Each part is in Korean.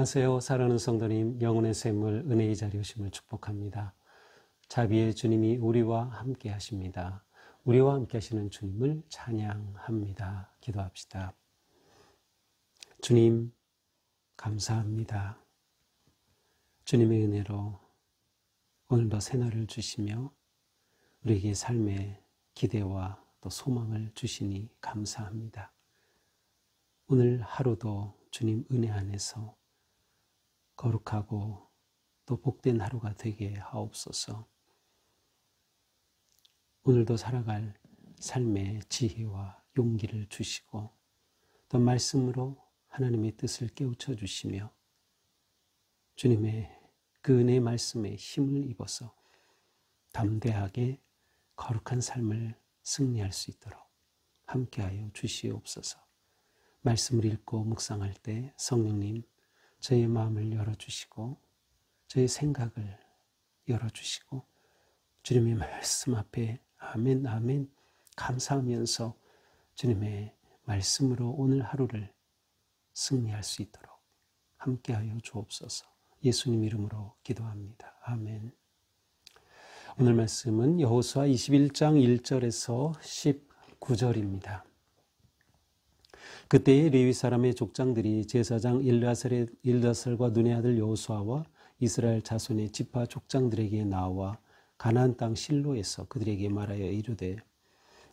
안녕하세요. 사랑하는 성도님, 영혼의 샘물 은혜의 자리 오심을 축복합니다. 자비의 주님이 우리와 함께 하십니다. 우리와 함께 하시는 주님을 찬양합니다. 기도합시다. 주님, 감사합니다. 주님의 은혜로 오늘도 새날을 주시며 우리에게 삶의 기대와 또 소망을 주시니 감사합니다. 오늘 하루도 주님 은혜 안에서 거룩하고 또 복된 하루가 되게 하옵소서. 오늘도 살아갈 삶의 지혜와 용기를 주시고 또 말씀으로 하나님의 뜻을 깨우쳐 주시며 주님의 그 은혜의 말씀에 힘을 입어서 담대하게 거룩한 삶을 승리할 수 있도록 함께하여 주시옵소서. 말씀을 읽고 묵상할 때 성령님 저의 마음을 열어주시고 저의 생각을 열어주시고 주님의 말씀 앞에 아멘 아멘 감사하면서 주님의 말씀으로 오늘 하루를 승리할 수 있도록 함께하여 주옵소서. 예수님 이름으로 기도합니다. 아멘. 오늘 말씀은 여호수아 21장 1절에서 19절입니다. 그때의 레위 사람의 족장들이 제사장 일다설과 눈의 아들 여호수아와 이스라엘 자손의 지파 족장들에게 나와 가나안 땅 실로에서 그들에게 말하여 이르되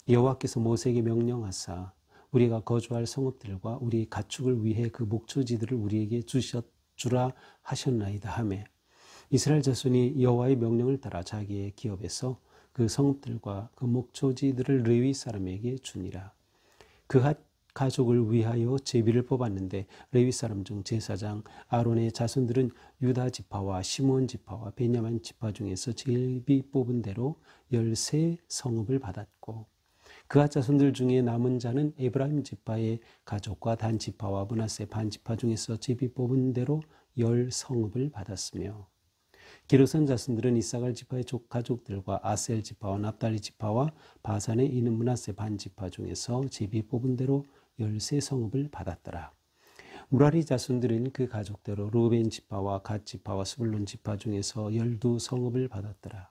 여호와께서 모세에게 명령하사 우리가 거주할 성읍들과 우리 가축을 위해 그 목초지들을 우리에게 주라 하셨나이다 하매 이스라엘 자손이 여호와의 명령을 따라 자기의 기업에서 그 성읍들과 그 목초지들을 레위 사람에게 주니라. 그 가족을 위하여 제비를 뽑았는데 레위 사람 중 제사장 아론의 자손들은 유다 지파와 시므온 지파와 베냐민 지파 중에서 제비 뽑은 대로 13성읍을 받았고 그가 자손들 중에 남은 자는 에브라임 지파의 가족과 단 지파와 므낫세 반 지파 중에서 제비 뽑은 대로 10성읍을 받았으며 기르선 자손들은 이사갈 지파의 가족들과 아셀 지파와 납달리 지파와 바산에 있는 므낫세 반 지파 중에서 제비 뽑은 대로 13성읍을 받았더라. 무라리 자손들은 그 가족대로 루벤 지파와 갓 지파와 스불론 지파 중에서 12성읍을 받았더라.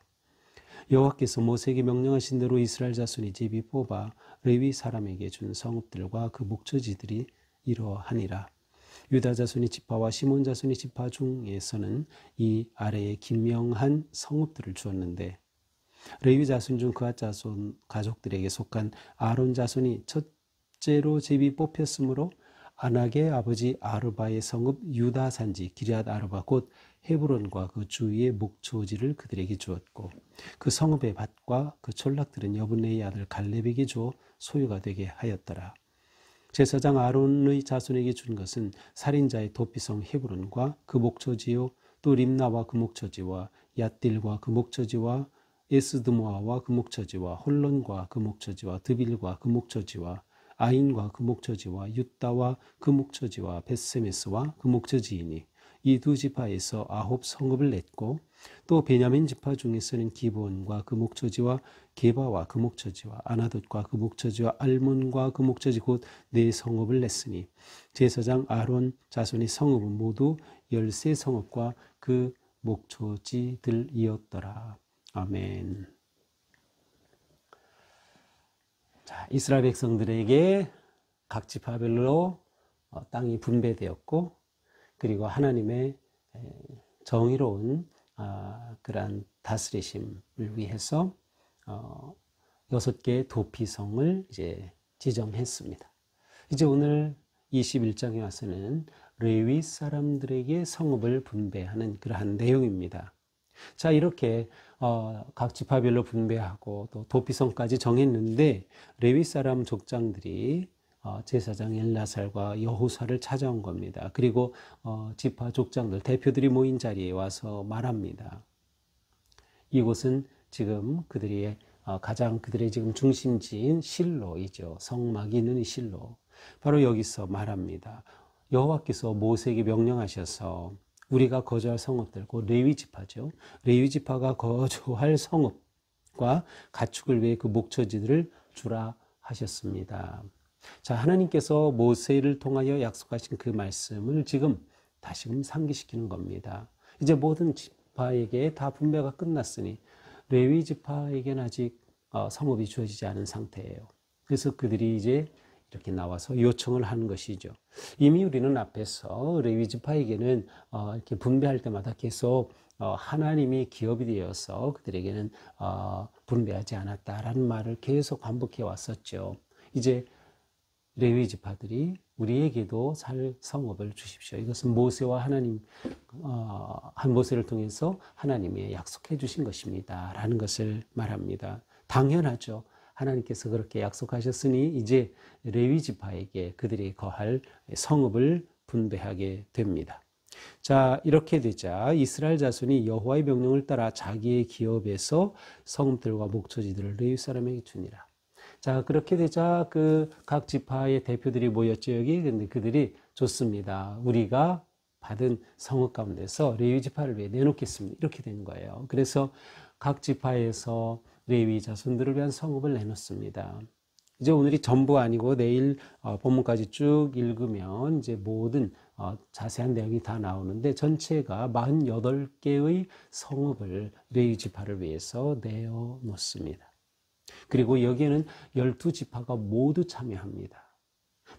여호와께서 모세에게 명령하신 대로 이스라엘 자손이 제비 뽑아 레위 사람에게 준 성읍들과 그 목초지들이 이러하니라. 유다 자손의 지파와 시몬 자손의 지파 중에서는 이 아래에 기명한 성읍들을 주었는데 레위 자손 중 그앗 자손 가족들에게 속한 아론 자손이 첫째로 제비 뽑혔으므로 아낙의 아버지 아르바의 성읍 유다 산지 기럇 아르바 곧 헤브론과 그 주위의 목초지를 그들에게 주었고 그 성읍의 밭과 그 촌락들은 여분네의 아들 갈렙에게 주어 소유가 되게 하였더라. 제사장 아론의 자손에게 준 것은 살인자의 도피성 헤브론과 그 목초지요 또 림나와 그 목초지와 얏딜과 그 목초지와 에스드모아와 그 목초지와 홀론과 그 목초지와 드빌과 그 목초지와 아인과 그 목초지와 윳다와 그 목초지와 벳세메스와 그 목초지이니 이 두 지파에서 9성읍을 냈고 또 베냐민 지파 중에서는 기브온과 그 목초지와 게바와 그 목초지와 아나돗과 그 목초지와 알몬과 그 목초지 곧 4성읍을 냈으니 제사장 아론 자손의 성읍은 모두 13성읍과 그 목초지들이었더라. 아멘. 자, 이스라엘 백성들에게 각 지파별로 땅이 분배되었고 그리고 하나님의 정의로운 그러한 다스리심을 위해서 6개의 도피성을 이제 지정했습니다. 이제 오늘 21장에 와서는 레위 사람들에게 성읍을 분배하는 그러한 내용입니다. 자, 이렇게 각 지파별로 분배하고 또 도피성까지 정했는데 레위 사람 족장들이 제사장 엘라살과 여호수아를 찾아온 겁니다. 그리고 지파 족장들 대표들이 모인 자리에 와서 말합니다. 이곳은 지금 그들의 지금 중심지인 실로이죠. 성막이 있는 이 실로. 바로 여기서 말합니다. 여호와께서 모세에게 명령하셔서 우리가 거주할 성읍들, 그 레위 지파죠. 레위 지파가 거주할 성읍과 가축을 위해 그 목초지들을 주라 하셨습니다. 자, 하나님께서 모세를 통하여 약속하신 그 말씀을 지금 다시금 상기시키는 겁니다. 이제 모든 지파에게 다 분배가 끝났으니 레위 지파에게는 아직 성읍이 주어지지 않은 상태예요. 그래서 그들이 이제 이렇게 나와서 요청을 하는 것이죠. 이미 우리는 앞에서 레위 지파에게는 이렇게 분배할 때마다 계속 하나님이 기업이 되어서 그들에게는 분배하지 않았다라는 말을 계속 반복해 왔었죠. 이제 레위 지파들이 우리에게도 살 성읍을 주십시오. 이것은 모세와 하나님, 한 모세를 통해서 하나님이 약속해 주신 것입니다. 라는 것을 말합니다. 당연하죠. 하나님께서 그렇게 약속하셨으니 이제 레위 지파에게 그들이 거할 성읍을 분배하게 됩니다. 자, 이렇게 되자 이스라엘 자손이 여호와의 명령을 따라 자기의 기업에서 성읍들과 목초지들을 레위 사람에게 주니라. 자, 그렇게 되자 그 각 지파의 대표들이 모였죠, 여기. 근데 그들이 좋습니다. 우리가 받은 성읍 가운데서 레위 지파를 위해 내놓겠습니다. 이렇게 된 거예요. 그래서 각 지파에서 레위 자손들을 위한 성읍을 내놓습니다. 이제 오늘이 전부 아니고 내일 본문까지 쭉 읽으면 이제 모든 자세한 내용이 다 나오는데 전체가 48개의 성읍을 레위 지파를 위해서 내어 놓습니다. 그리고 여기에는 12지파가 모두 참여합니다.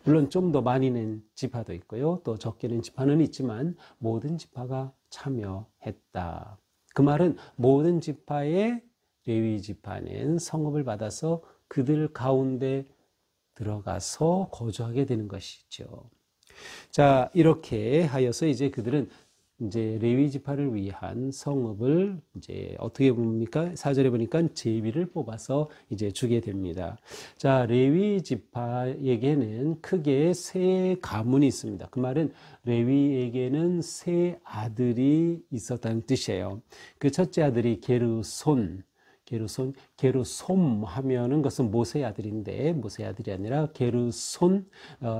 물론 좀 더 많이 낸 지파도 있고요. 또 적게 낸 지파는 있지만 모든 지파가 참여했다. 그 말은 모든 지파의 레위 지파는 성읍을 받아서 그들 가운데 들어가서 거주하게 되는 것이죠. 자, 이렇게 하여서 이제 그들은 이제 레위 지파를 위한 성읍을 이제 어떻게 봅니까? 4절에 보니까 제비를 뽑아서 이제 주게 됩니다. 자, 레위 지파에게는 크게 세 가문이 있습니다. 그 말은 레위에게는 세 아들이 있었다는 뜻이에요. 그 첫째 아들이 게르손 하면은 그것은 모세의 아들인데 모세의 아들이 아니라 게르손,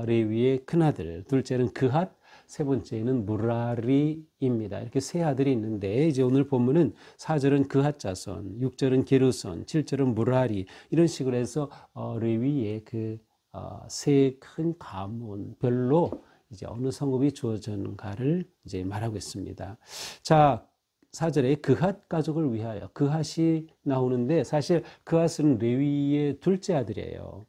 레위의 큰아들. 둘째는 그핫, 세 번째는 무라리입니다. 이렇게 세 아들이 있는데 이제 오늘 본문은 4절은 그핫 자손, 6절은 게르손, 7절은 무라리 이런 식으로 해서 레위의 그 세 큰 가문별로 이제 어느 성읍이 주어졌는가를 이제 말하고 있습니다. 자, 4절에 그핫 가족을 위하여 그핫이 나오는데 사실 그핫은 레위의 둘째 아들이에요.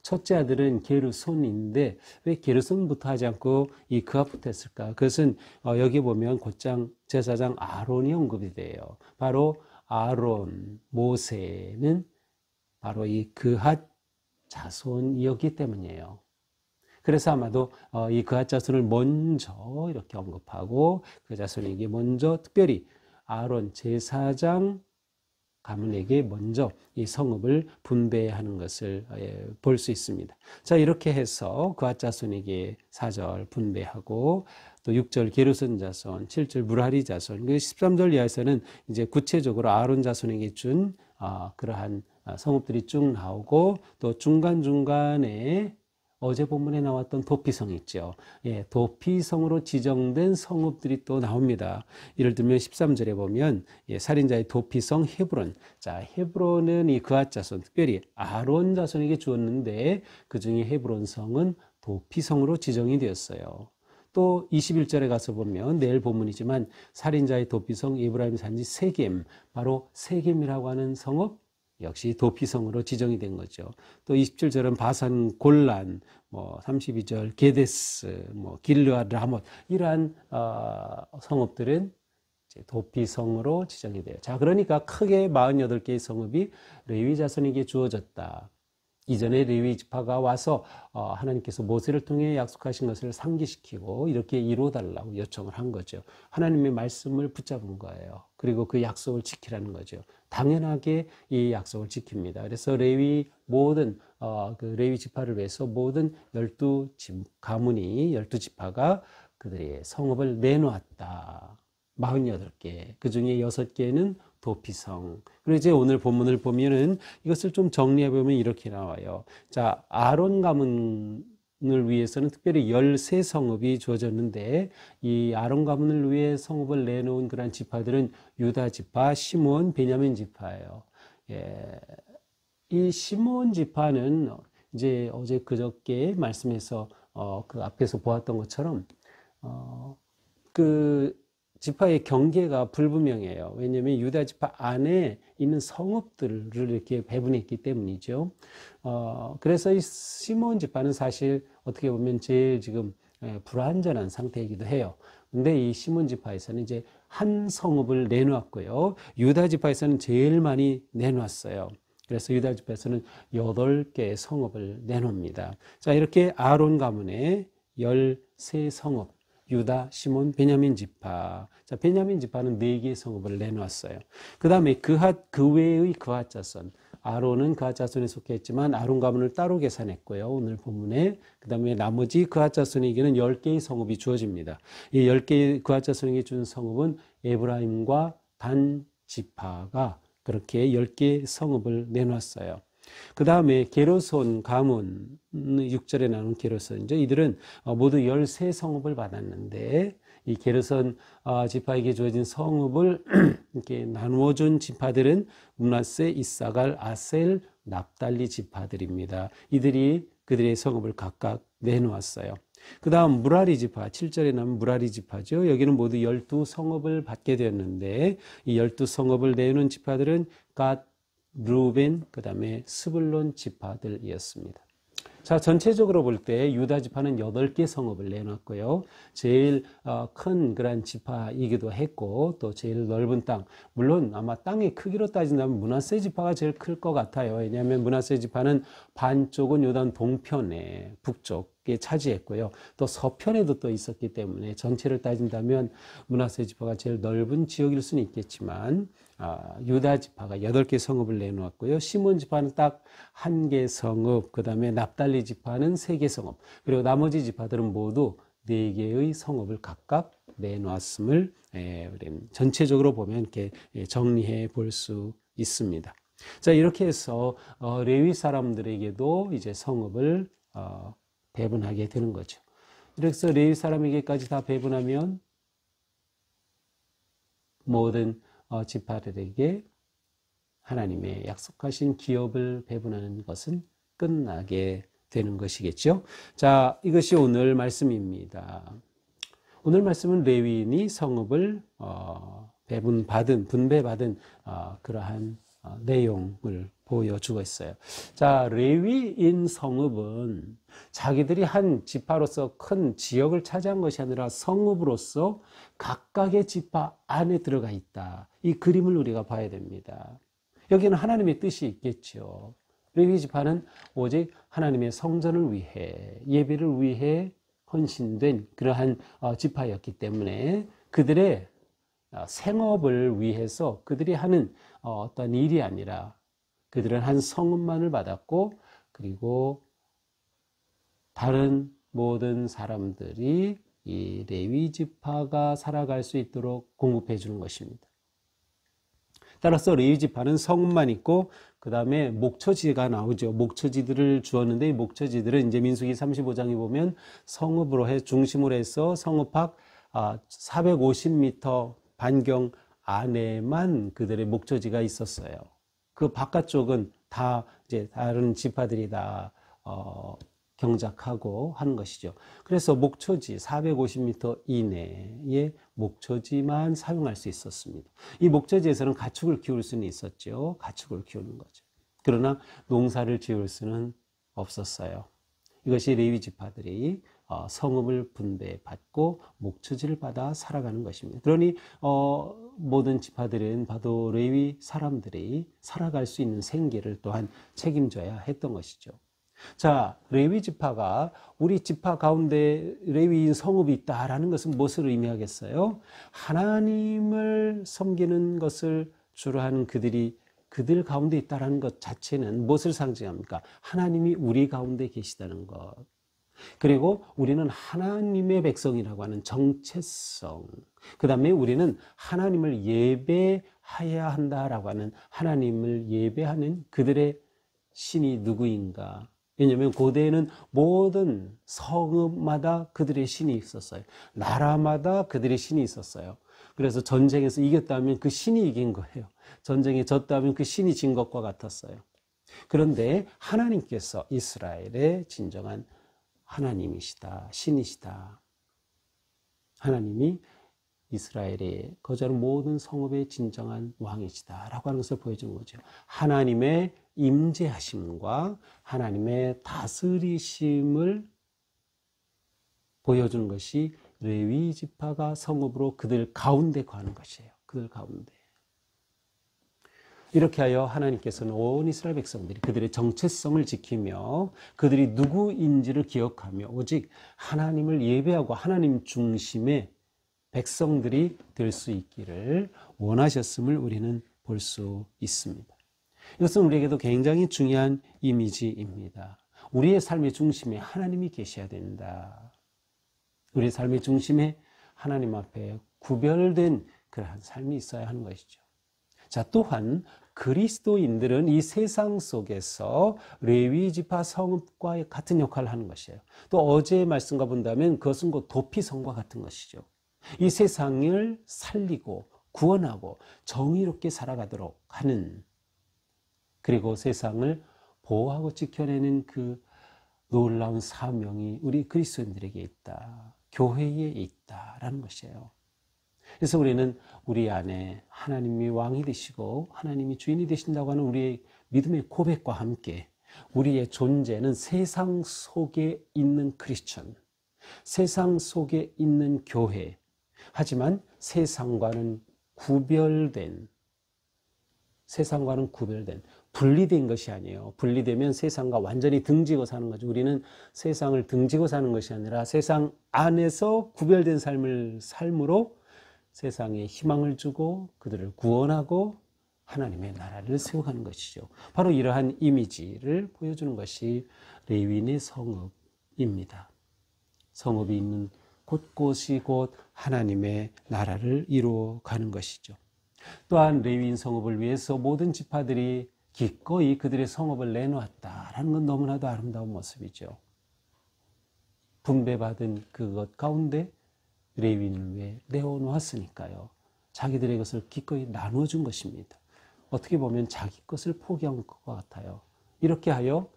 첫째 아들은 게르손인데 왜 게르손부터 하지 않고 이 그핫부터 했을까? 그것은 여기 보면 곧장 제사장 아론이 언급이 돼요. 바로 아론, 모세는 바로 이 그핫 자손이었기 때문이에요. 그래서 아마도 이 그핫 자손을 먼저 이렇게 언급하고 그 자손에게 먼저 특별히 아론 제사장 가문에게 먼저 이 성읍을 분배하는 것을 볼 수 있습니다. 자, 이렇게 해서 그핫 자손에게 4절 분배하고 또 6절 게르손 자손, 7절 무라리 자손, 13절 이하에서는 이제 구체적으로 아론 자손에게 준 그러한 성읍들이 쭉 나오고 또 중간중간에 어제 본문에 나왔던 도피성 있죠. 예, 도피성으로 지정된 성읍들이 또 나옵니다. 예를 들면 13절에 보면 살인자의 도피성 헤브론. 자, 헤브론은 이 그핫 자손, 특별히 아론 자손에게 주었는데 그 중에 헤브론 성은 도피성으로 지정이 되었어요. 또 21절에 가서 보면 내일 본문이지만 살인자의 도피성 에브라임 산지 세겜, 바로 세겜이라고 하는 성읍 역시 도피성으로 지정이 된 거죠. 또 27절은 바산 골란, 32절 게데스, 길르앗 라못 이러한 성읍들은 이제 도피성으로 지정이 돼요. 자, 그러니까 크게 48개의 성읍이 레위 자손에게 주어졌다. 이전에 레위 지파가 와서 하나님께서 모세를 통해 약속하신 것을 상기시키고 이렇게 이루어달라고 요청을 한 거죠. 하나님의 말씀을 붙잡은 거예요. 그리고 그 약속을 지키라는 거죠. 당연하게 이 약속을 지킵니다. 그래서 레위 모든 그 레위 지파를 위해서 모든 12가문이 12지파가 그들의 성읍을 내놓았다. 48개. 그 중에 6개는 도피성. 그리고 이제 오늘 본문을 보면은 이것을 좀 정리해 보면 이렇게 나와요. 자, 아론 가문을 위해서는 특별히 13성읍이 주어졌는데 이 아론 가문을 위해 성읍을 내놓은 그런 지파들은 유다 지파, 시몬, 베냐민 지파예요. 예. 이 시몬 지파는 이제 어제 그저께 말씀에서 그 앞에서 보았던 것처럼 그 지파의 경계가 불분명해요. 왜냐하면 유다 지파 안에 있는 성읍들을 이렇게 배분했기 때문이죠. 그래서 이 시몬 지파는 사실 어떻게 보면 제일 지금 불완전한 상태이기도 해요. 근데 이 시몬 지파에서는 이제 한 성읍을 내놓았고요. 유다 지파에서는 제일 많이 내놓았어요. 그래서 유다 지파에서는 8개의 성읍을 내놓습니다. 자, 이렇게 아론 가문의 13성읍, 유다, 시몬, 베냐민 지파. 자, 베냐민 지파는 4개의 성읍을 내놓았어요. 그 다음에 그 외의 그앗 자손. 아론은 그앗 자손에 속했지만 아론 가문을 따로 계산했고요. 오늘 본문에. 그 다음에 나머지 그앗 자손에게는 10개의 성읍이 주어집니다. 이 10개의 그앗 자손에게 준 성읍은 에브라임과 단 지파가 그렇게 10개의 성읍을 내놨어요. 그 다음에 게르손 가문 6절에 나오는 게르손이죠. 이들은 모두 13성읍을 받았는데 이 게르손 지파에게 주어진 성읍을 이렇게 나누어 준 지파들은 므낫세, 이사갈, 아셀, 납달리 지파들입니다. 이들이 그들의 성읍을 각각 내놓았어요. 그 다음 무라리 지파, 7절에 나오는 무라리 지파죠. 여기는 모두 12성읍을 받게 되었는데 이 12성읍을 내놓은 지파들은 갓, 루벤, 그 다음에 스불론 지파들이었습니다. 자, 전체적으로 볼 때 유다 지파는 8개 성읍을 내놨고요. 제일 큰 그런 지파이기도 했고 또 제일 넓은 땅, 물론 아마 땅의 크기로 따진다면 므낫세 지파가 제일 클 것 같아요. 왜냐하면 므낫세 지파는 반쪽은 요단 동편에 북쪽에 차지했고요. 또 서편에도 또 있었기 때문에 전체를 따진다면 므낫세 지파가 제일 넓은 지역일 수는 있겠지만 유다 지파가 8개 성읍을 내놓았고요. 시몬 지파는 딱 1개 성읍, 그 다음에 납달리 지파는 3개 성읍, 그리고 나머지 지파들은 모두 4개의 성읍을 각각 내놓았음을 전체적으로 보면 이렇게 정리해 볼 수 있습니다. 자, 이렇게 해서 레위 사람들에게도 이제 성읍을 배분하게 되는 거죠. 그래서 레위 사람에게까지 다 배분하면 모든 지파들에게 하나님의 약속하신 기업을 배분하는 것은 끝나게 되는 것이겠죠. 자, 이것이 오늘 말씀입니다. 오늘 말씀은 레위인이 성읍을 분배받은 그러한 내용을 보여주고 있어요. 자, 레위인 성읍은 자기들이 한 지파로서 큰 지역을 차지한 것이 아니라 성읍으로서 각각의 지파 안에 들어가 있다. 이 그림을 우리가 봐야 됩니다. 여기는 하나님의 뜻이 있겠죠. 레위 지파는 오직 하나님의 성전을 위해, 예배를 위해 헌신된 그러한 지파였기 때문에 그들의 생업을 위해서 그들이 하는 어떤 일이 아니라 그들은 한 성읍만을 받았고, 그리고 다른 모든 사람들이 이 레위 지파가 살아갈 수 있도록 공급해 주는 것입니다. 따라서 레위 지파는 성읍만 있고 그 다음에 목초지가 나오죠. 목초지들을 주었는데 이 목초지들은 이제 민수기 35장에 보면 성읍으로 해 중심으로 해서 성읍학 450m 반경 안에만 그들의 목초지가 있었어요. 그 바깥쪽은 다 이제 다른 지파들이 다 경작하고 하는 것이죠. 그래서 목초지 450m 이내의 목초지만 사용할 수 있었습니다. 이 목초지에서는 가축을 키울 수는 있었죠. 가축을 키우는 거죠. 그러나 농사를 지을 수는 없었어요. 이것이 레위 지파들이 성읍을 분배받고 목초지를 받아 살아가는 것입니다. 그러니 모든 지파들은 봐도 레위 사람들이 살아갈 수 있는 생계를 또한 책임져야 했던 것이죠. 자, 레위 지파가 우리 지파 가운데 레위인 성읍이 있다라는 것은 무엇을 의미하겠어요? 하나님을 섬기는 것을 주로 하는 그들 가운데 있다라는 것 자체는 무엇을 상징합니까? 하나님이 우리 가운데 계시다는 것. 그리고 우리는 하나님의 백성이라고 하는 정체성. 그 다음에 우리는 하나님을 예배해야 한다라고 하는 하나님을 예배하는 그들의 신이 누구인가? 왜냐하면 고대에는 모든 성읍마다 그들의 신이 있었어요. 나라마다 그들의 신이 있었어요. 그래서 전쟁에서 이겼다면 그 신이 이긴 거예요. 전쟁에 졌다면 그 신이 진 것과 같았어요. 그런데 하나님께서 이스라엘의 진정한 하나님이시다, 신이시다. 하나님이 이스라엘에 거주하는 모든 성읍의 진정한 왕이시다라고 하는 것을 보여주는 거죠. 하나님의 임재하심과 하나님의 다스리심을 보여주는 것이 레위 지파가 성읍으로 그들 가운데 거하는 것이에요. 그들 가운데. 이렇게 하여 하나님께서는 온 이스라엘 백성들이 그들의 정체성을 지키며 그들이 누구인지를 기억하며 오직 하나님을 예배하고 하나님 중심의 백성들이 될 수 있기를 원하셨음을 우리는 볼 수 있습니다. 이것은 우리에게도 굉장히 중요한 이미지입니다. 우리의 삶의 중심에 하나님이 계셔야 된다. 우리의 삶의 중심에 하나님 앞에 구별된 그러한 삶이 있어야 하는 것이죠. 자, 또한 그리스도인들은 이 세상 속에서 레위 지파 성읍과 같은 역할을 하는 것이에요. 또 어제의 말씀과 본다면 그것은 곧 도피성과 같은 것이죠. 이 세상을 살리고 구원하고 정의롭게 살아가도록 하는, 그리고 세상을 보호하고 지켜내는 그 놀라운 사명이 우리 그리스도인들에게 있다. 교회에 있다라는 것이에요. 그래서 우리는 우리 안에 하나님이 왕이 되시고 하나님이 주인이 되신다고 하는 우리의 믿음의 고백과 함께 우리의 존재는 세상 속에 있는 크리스천, 세상 속에 있는 교회, 하지만 세상과는 구별된, 분리된 것이 아니에요. 분리되면 세상과 완전히 등지고 사는 거죠. 우리는 세상을 등지고 사는 것이 아니라 세상 안에서 구별된 삶으로 세상에 희망을 주고 그들을 구원하고 하나님의 나라를 세워가는 것이죠. 바로 이러한 이미지를 보여주는 것이 레위인의 성읍입니다. 성읍이 있는 곳곳이 곧 하나님의 나라를 이루어가는 것이죠. 또한 레위인 성읍을 위해서 모든 지파들이 기꺼이 그들의 성읍을 내놓았다라는 건 너무나도 아름다운 모습이죠. 분배받은 그것 가운데 레위인을 위해 내어놓았으니까요. 자기들의 것을 기꺼이 나눠준 것입니다. 어떻게 보면 자기 것을 포기한 것 같아요. 이렇게 하여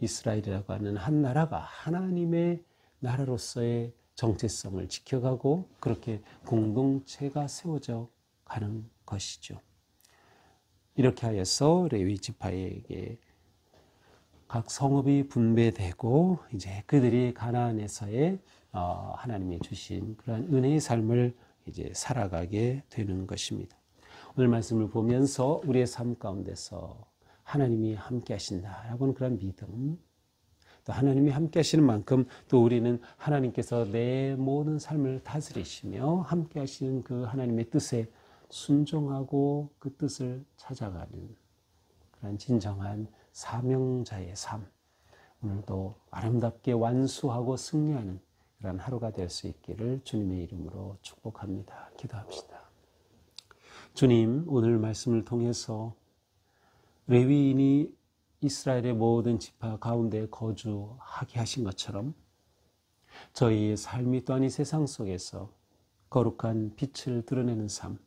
이스라엘이라고 하는 한 나라가 하나님의 나라로서의 정체성을 지켜가고 그렇게 공동체가 세워져 가는 것이죠. 이렇게 하여서 레위 지파에게 각 성읍이 분배되고 이제 그들이 가나안에서의 하나님이 주신 그러한 은혜의 삶을 이제 살아가게 되는 것입니다. 오늘 말씀을 보면서 우리의 삶 가운데서 하나님이 함께 하신다라고 하는 그런 믿음, 또 하나님이 함께 하시는 만큼 또 우리는 하나님께서 내 모든 삶을 다스리시며 함께 하시는 그 하나님의 뜻에 순종하고 그 뜻을 찾아가는 그런 진정한 사명자의 삶, 오늘도 아름답게 완수하고 승리하는 그런 하루가 될 수 있기를 주님의 이름으로 축복합니다. 기도합시다. 주님, 오늘 말씀을 통해서 레위인이 이스라엘의 모든 지파 가운데 거주하게 하신 것처럼 저희의 삶이 또한 이 세상 속에서 거룩한 빛을 드러내는 삶,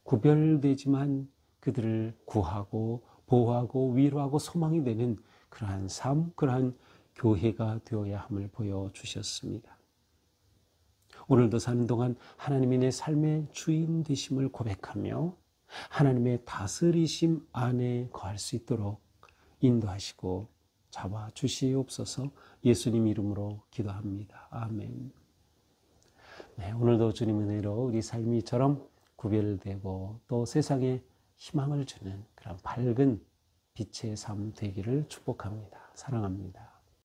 구별되지만 그들을 구하고 보호하고 위로하고 소망이 되는 그러한 삶, 그러한 교회가 되어야 함을 보여주셨습니다. 오늘도 사는 동안 하나님이 내 삶의 주인 되심을 고백하며 하나님의 다스리심 안에 거할 수 있도록 인도하시고 잡아주시옵소서. 예수님 이름으로 기도합니다. 아멘. 네, 오늘도 주님 은혜로 우리 삶이 이처럼 구별되고 또 세상에 희망을 주는 그런 밝은 빛의 삶 되기를 축복합니다. 사랑합니다.